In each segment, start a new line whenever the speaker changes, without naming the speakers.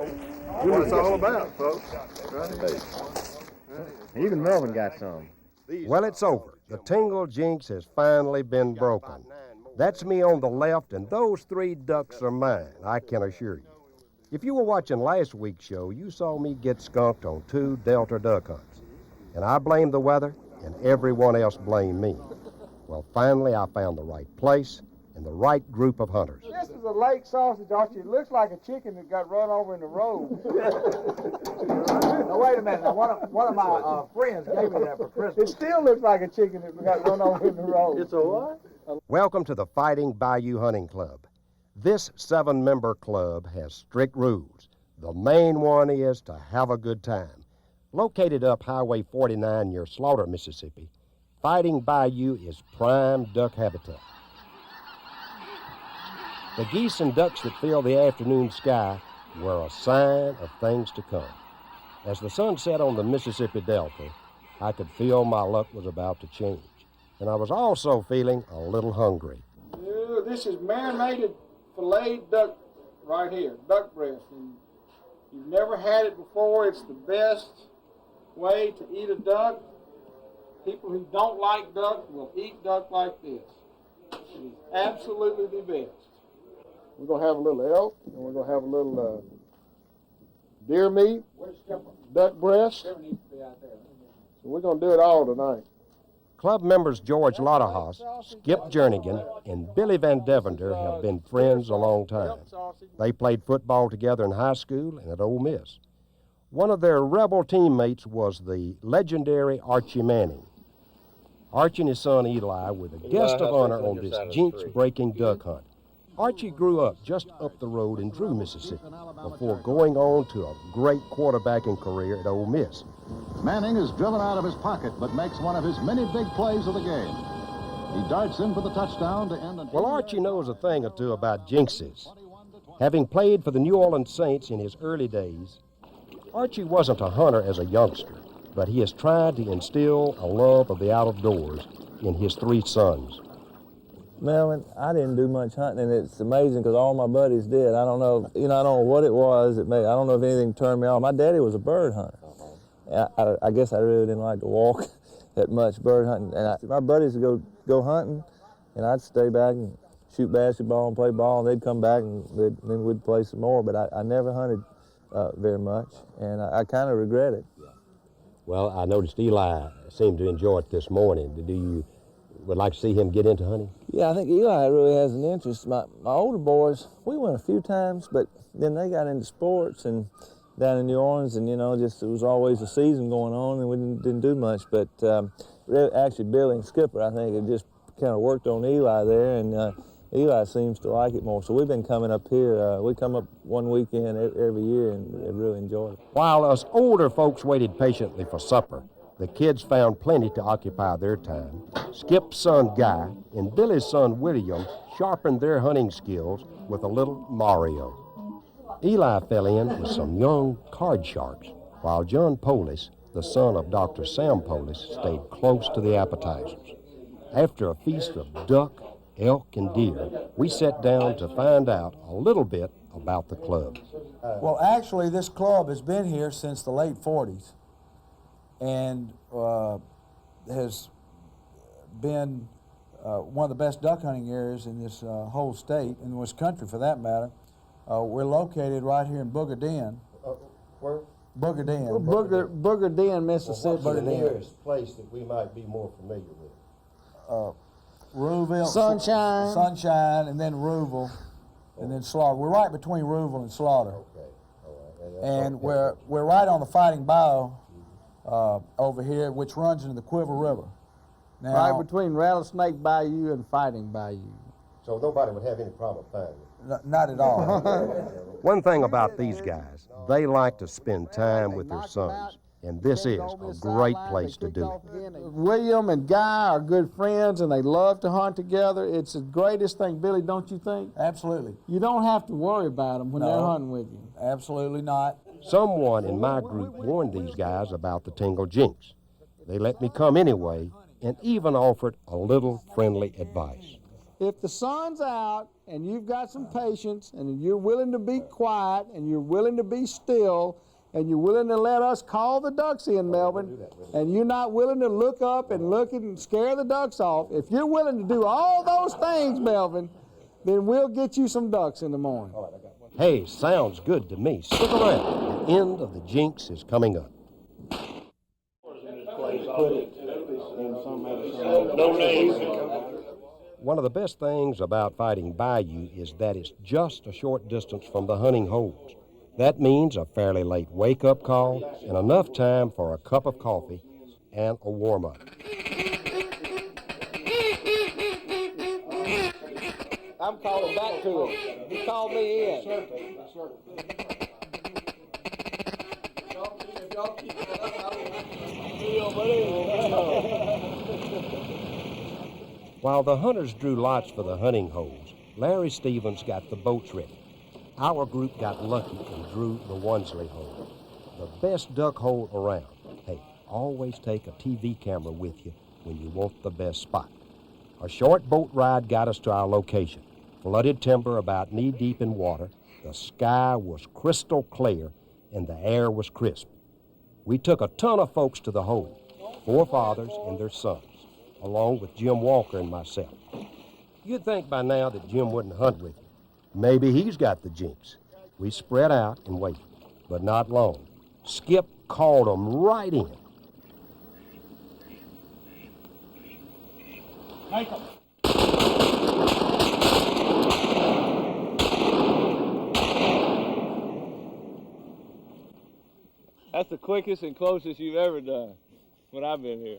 what it's all about, folks. Right.
Even Melvin got some.
Well, it's over. The Tingle jinx has finally been broken. That's me on the left, and those 3 ducks are mine, I can assure you. If you were watching last week's show, you saw me get skunked on 2 Delta duck hunts. And I blamed the weather, and everyone else blamed me. Well, finally, I found the right place and the right group of hunters.
This is a lake sausage, Archie. It looks like a chicken that got run over in the road. Now, wait a minute. Now, one of my friends gave me that for Christmas. It still looks like a chicken that got run over in the road.
It's a what?
Welcome to the Fighting Bayou Hunting Club. This 7-member club has strict rules. The main one is to have a good time. Located up Highway 49 near Slaughter, Mississippi, Fighting Bayou is prime duck habitat. The geese and ducks that fill the afternoon sky were a sign of things to come. As the sun set on the Mississippi Delta, I could feel my luck was about to change. And I was also feeling a little hungry.
This is marinated filleted duck right here, duck breast. And you've never had it before. It's the best way to eat a duck. People who don't like duck will eat duck like this. It is absolutely the best. We're going to have a little elk, and we're going to have a little deer meat, duck breast. So we're going to do it all tonight.
Club members George LOTTERHOS, Skip Jernigan, and Billy Van Devender have been friends a long time. They played football together in high school and at Ole Miss. One of their rebel teammates was the legendary Archie Manning. Archie and his son Eli were the guest of honor on this jinx-breaking duck hunt. Archie grew up just up the road in Drew, Mississippi, before going on to a great quarterbacking career at Ole Miss.
Manning is driven out of his pocket, but makes one of his many big plays of the game. He darts in for the touchdown to end an...
Well, Archie knows a thing or two about jinxes. Having played for the New Orleans Saints in his early days, Archie wasn't a hunter as a youngster, but he has tried to instill a love of the outdoors in his 3 sons.
Melvin, I didn't do much hunting, and it's amazing because all my buddies did. I don't know, I don't know what it was. I don't know if anything turned me on. My daddy was a bird hunter. I guess I really didn't like to walk that much bird hunting. And my buddies would go hunting, and I'd stay back and shoot basketball and play ball, and they'd come back, and then we'd play some more. But I never hunted very much, and I kind of regret it.
Well, I noticed Eli seemed to enjoy it this morning. Would like to see him get into hunting?
Yeah, I think Eli really has an interest. My older boys, we went a few times, but then they got into sports and down in New Orleans, and just it was always a season going on, and we didn't do much. But actually, Billy and Skipper, I think, it just kind of worked on Eli there, and Eli seems to like it more. So we've been coming up here. We come up one weekend every year, and have really enjoyed it.
While us older folks waited patiently for supper, the kids found plenty to occupy their time. Skip's son, Guy, and Billy's son, William, sharpened their hunting skills with a little Mario. Eli fell in with some young card sharks, while John Polis, the son of Dr. Sam Polis, stayed close to the appetizers. After a feast of duck, elk, and deer, we sat down to find out a little bit about the club.
Well, actually, this club has been here since the late 40s. And has been one of the best duck hunting areas in this whole state, in this country for that matter. We're located right here in Booger Den.
Where?
Booger Den.
Booger Den, Mississippi.
What's the nearest place that we might be more familiar with?
Rouville.
Sunshine.
And then Rouville, and then Slaughter. We're right between Rouville and Slaughter.
Okay, all right.
And we're right on the Fighting Bayou over here, which runs into the Quiver River. Now,
Right between Rattlesnake Bayou and Fighting Bayou.
So nobody would have any problem finding it?
Not at all.
One thing about these guys, they like to spend time with their sons, and this is a great place to do it.
William and Guy are good friends, and they love to hunt together. It's the greatest thing, Billy, don't you think?
Absolutely.
You don't have to worry about them when they're hunting with you.
Absolutely not.
Someone in my group warned these guys about the Tingle jinx. They let me come anyway and even offered a little friendly advice.
if the sun's out and you've got some patience and you're willing to be quiet and you're willing to be still and you're willing to let us call the ducks in, Melvin, and you're not willing to look up and look and scare the ducks off, if you're willing to do all those things, Melvin, then we'll get you some ducks in the morning.
Hey, sounds good to me. Stick around. The end of the JINX is coming up. One of the best things about fighting Bayou is that it's just a short distance from the hunting holes. That means a fairly late wake-up call and enough time for a cup of coffee and a warm-up.
I'm calling back to him. He called me in.
While the hunters drew lots for the hunting holes, Larry Stevens got the boats ready. Our group got lucky and drew the Wansley hole, the best duck hole around. Hey, always take a TV camera with you when you want the best spot. A short boat ride got us to our location. Flooded timber about knee-deep in water, the sky was crystal clear, and the air was crisp. We took a ton of folks to the hole, 4 fathers and their sons, along with Jim Walker and myself. You'd think by now that Jim wouldn't hunt with you. Maybe he's got the JINX. We spread out and waited, but not long. Skip called them right in.
Take them.
That's the quickest and closest you've ever done when I've been here.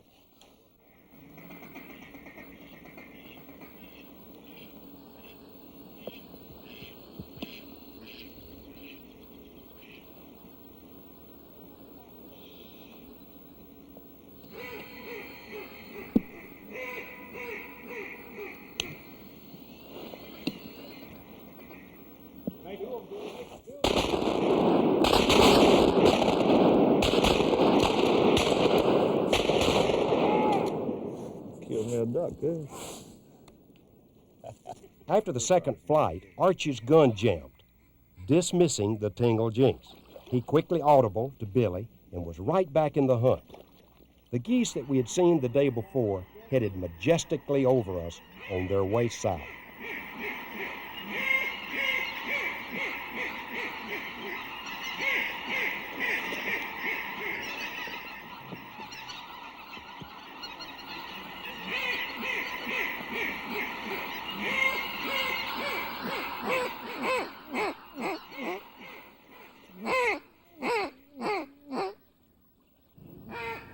Killed me a duck, good.
After the second flight, Archie's gun jammed, dismissing the Tingle JINX. He quickly audibled to Billy and was right back in the hunt. The geese that we had seen the day before headed majestically over us on their way south.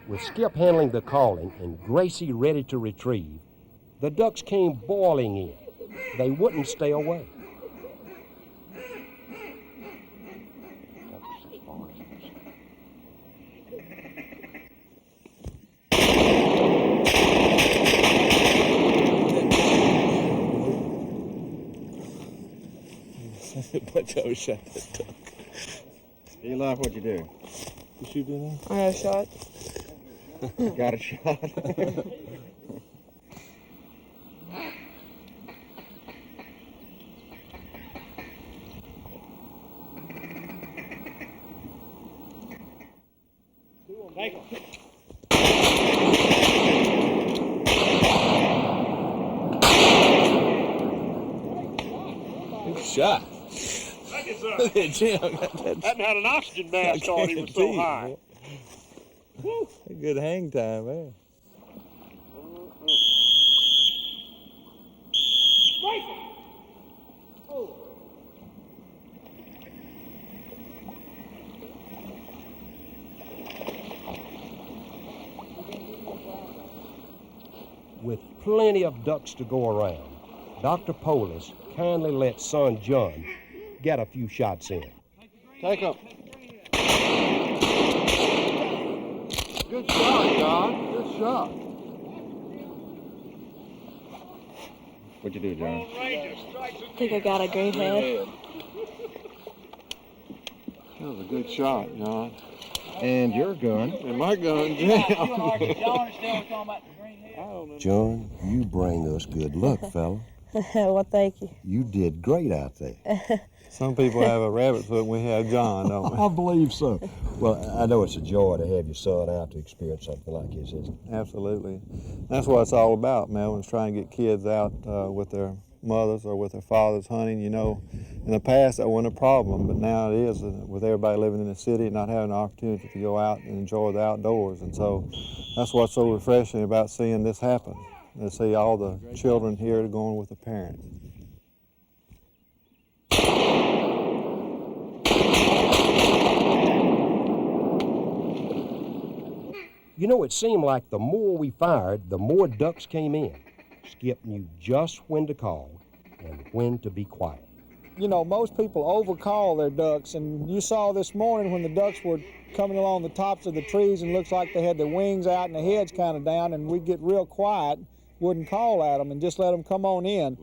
With Skip handling the calling and Gracie ready to retrieve, the ducks came boiling in. They wouldn't stay away.
But I shot that duck.
Eli, what'd you do?
You shoot anything?
I got a shot.
Got a shot?
Take them.
Good shot. Look at Jim.
Hadn't had an oxygen mask on, he was so high.
Woo. A good hang time, man.
With plenty of ducks to go around, Dr. Polis kindly let son John get a few shots in.
Take them. Good shot, John. Good shot.
What'd you do, John?
I think I got a great head.
That was a good shot, John.
And your gun.
And my gun jammed.
John, you bring us good luck, fella.
Well, thank you.
You did great out there.
Some people have a rabbit foot, and we have John, don't we?
I believe so. Well, I know it's a joy to have your son out to experience something like this, isn't it?
Absolutely. That's what it's all about, Melvin's trying to get kids out with their mothers or with their fathers hunting. You know, in the past that wasn't a problem, but now it is with everybody living in the city and not having the opportunity to go out and enjoy the outdoors. And so that's what's so refreshing about seeing this happen, to see all the children here going with the parents.
You know, it seemed like the more we fired, the more ducks came in. Skip knew just when to call and when to be quiet.
You know, most people overcall their ducks, and you saw this morning when the ducks were coming along the tops of the trees and looks like they had their wings out and their heads kind of down, and we'd get real quiet, wouldn't call at them and just let them come on in.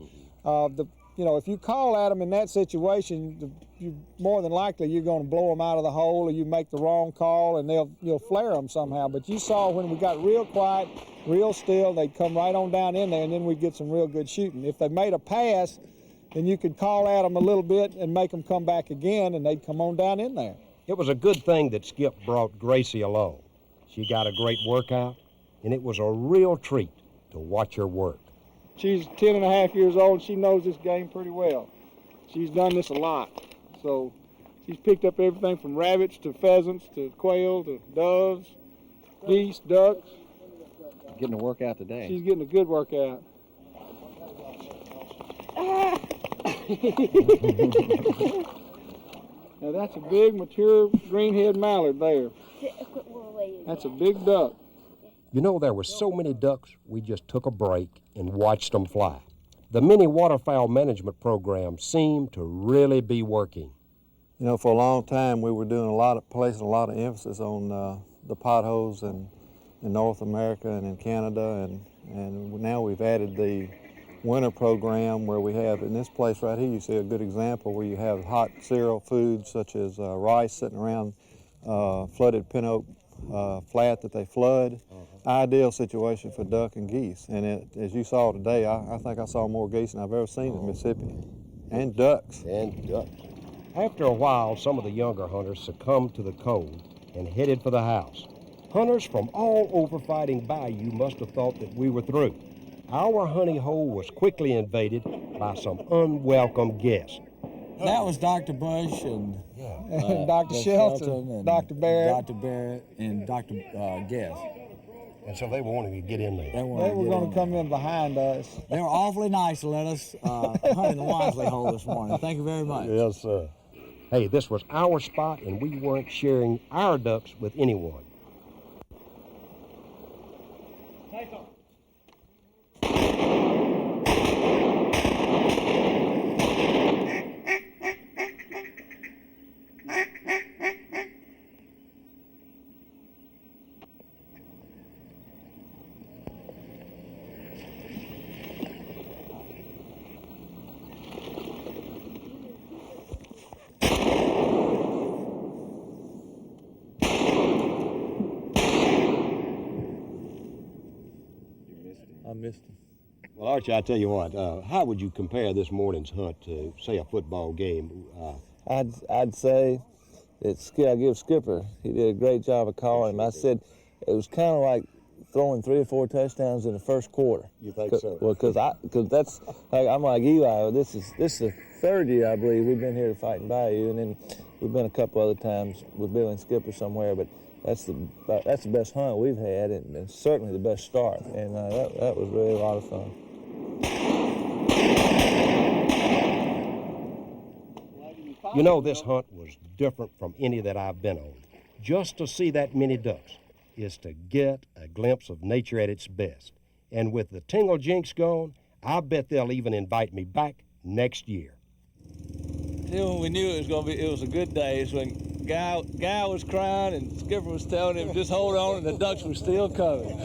You know, if you call at them in that situation, more than likely you're going to blow them out of the hole, or you make the wrong call and you'll flare them somehow. But you saw when we got real quiet, real still, they'd come right on down in there, and then we'd get some real good shooting. If they made a pass, then you could call at them a little bit and make them come back again, and they'd come on down in there.
It was a good thing that Skip brought Gracie along. She got a great workout, and it was a real treat to watch her work.
She's 10 and a half years old. She knows this game pretty well. She's done this a lot. So she's picked up everything from rabbits to pheasants to quail to doves, geese, ducks.
Getting a workout today.
She's getting a good workout. Now that's a big mature greenhead mallard there. That's a big duck.
You know, there were so many ducks, we just took a break and watched them fly. The mini waterfowl management program seemed to really be working.
You know, for a long time we were doing placing a lot of emphasis on the potholes in North America and in Canada, and now we've added the winter program where we have, in this place right here, you see a good example where you have hot cereal foods such as rice sitting around flooded pin oak flat that they flood. Ideal situation for duck and geese. And as you saw today, I think I saw more geese than I've ever seen in Mississippi. And ducks.
And ducks. After a while, some of the younger hunters succumbed to the cold and headed for the house. Hunters from all over Fighting Bayou must have thought that we were through. Our honey hole was quickly invaded by some unwelcome guests.
That was Dr. Bush and
Dr. Shelton and Dr. Barrett.
Dr. Barrett and Dr. Guest.
And so they wanted to get in there.
They were going to come in behind us.
They were awfully nice to let us hunt in the Wisely hole this morning. Thank you very much.
Yes, sir. Hey, this was our spot, and we weren't sharing our ducks with anyone.
I missed him.
Well, Archie, I tell you what, how would you compare this morning's hunt to, say, a football game?
I'd say that I give Skipper, he did a great job of calling him. I said it was kind of like throwing 3 or 4 touchdowns in the first quarter.
You think so?
Well, because that's, I'm like Eli, this is the 3rd year, I believe, we've been here to Fighting Bayou, and then we've been a couple other times with Bill and Skipper somewhere, but that's the best hunt we've had, and certainly the best start, and that was really a lot of fun.
You know, this hunt was different from any that I've been on. Just to see that many ducks is to get a glimpse of nature at its best. And with the Tingle JINX gone, I bet they'll even invite me back next year.
When we knew it was a good day is when Guy was crying and Skipper was telling him just hold on, and the ducks were still coming.